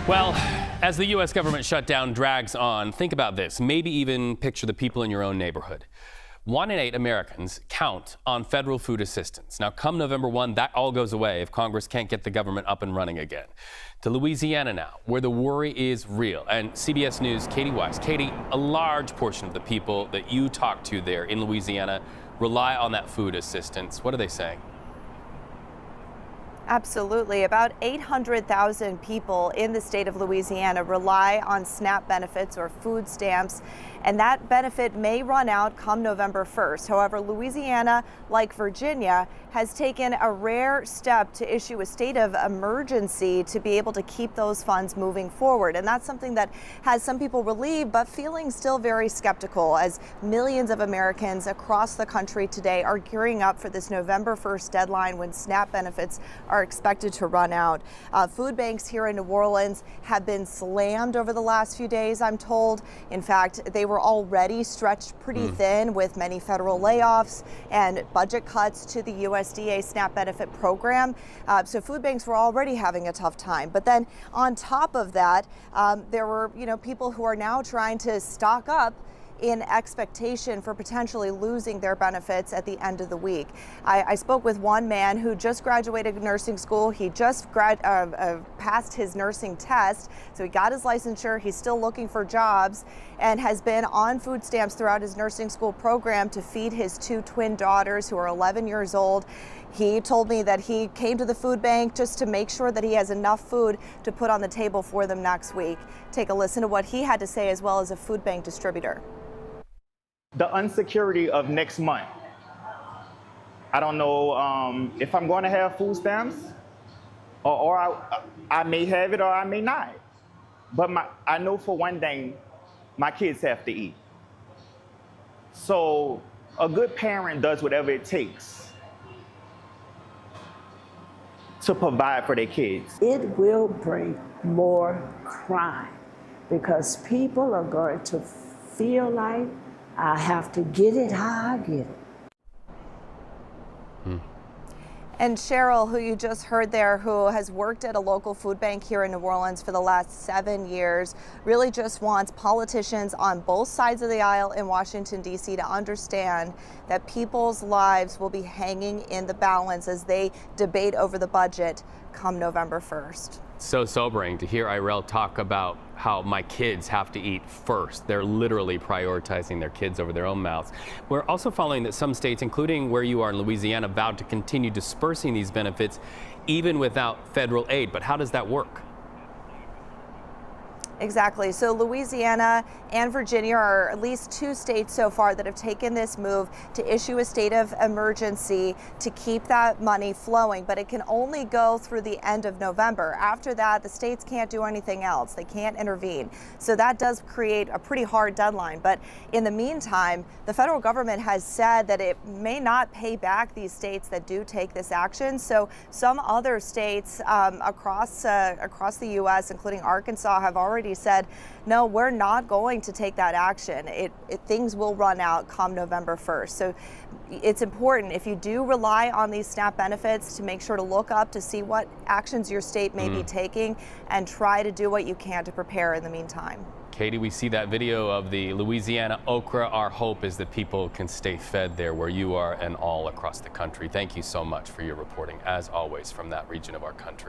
Well, as the U.S. government shutdown drags on, think about this. Maybe even picture the people in your own neighborhood. 1 in 8 Americans count on federal food assistance. Now, come November 1, that all goes away if Congress can't get the government up and running again. To Louisiana now, where the worry is real. And CBS News' Kati Weis. Kati, a large portion of the people that you talk to there in Louisiana rely on that food assistance. What are they saying? Absolutely. About 800,000 people in the state of Louisiana rely on SNAP benefits or food stamps, and that benefit may run out come November 1st. However, Louisiana, like Virginia, has taken a rare step to issue a state of emergency to be able to keep those funds moving forward. And that's something that has some people relieved, but feeling still very skeptical as millions of Americans across the country today are gearing up for this November 1st deadline when SNAP benefits are expected to run out. Food banks here in New Orleans have been slammed over the last few days, I'm told. In fact, they were already stretched pretty thin with many federal layoffs and budget cuts to the USDA SNAP benefit program. So food banks were already having a tough time. But then on top of that, there were, people who are now trying to stock up in expectation for potentially losing their benefits at the end of the week. I spoke with one man who just graduated nursing school. He just passed his nursing test, so he got his licensure. He's still looking for jobs and has been on food stamps throughout his nursing school program to feed his 2 twin daughters who are 11 years old. He told me that he came to the food bank just to make sure that he has enough food to put on the table for them next week. Take a listen to what he had to say as well as a food bank distributor. The unsecurity of next month. I don't know if I'm going to have food stamps, or I may have it or I may not. But I know for one thing, my kids have to eat. So a good parent does whatever it takes to provide for their kids. It will bring more crime because people are going to feel like I have to get it how I get it. And Cheryl, who you just heard there, who has worked at a local food bank here in New Orleans for the last 7 years, really just wants politicians on both sides of the aisle in Washington, D.C. to understand that people's lives will be hanging in the balance as they debate over the budget come November 1st. So sobering to hear Irel talk about how my kids have to eat first. They're literally prioritizing their kids over their own mouths. We're also following that some states, including where you are in Louisiana, vowed to continue dispersing these benefits even without federal aid. But how does that work? Exactly. So Louisiana and Virginia are at least 2 states so far that have taken this move to issue a state of emergency to keep that money flowing, but it can only go through the end of November. After that, the states can't do anything else. They can't intervene. So that does create a pretty hard deadline. But in the meantime, the federal government has said that it may not pay back these states that do take this action. So some other states across the U.S., including Arkansas, have already said, no, we're not going to take that action. Things will run out come November 1st. So it's important, if you do rely on these SNAP benefits, to make sure to look up to see what actions your state may be taking and try to do what you can to prepare in the meantime. Kati, we see that video of the Louisiana okra. Our hope is that people can stay fed there where you are and all across the country. Thank you so much for your reporting, as always, from that region of our country.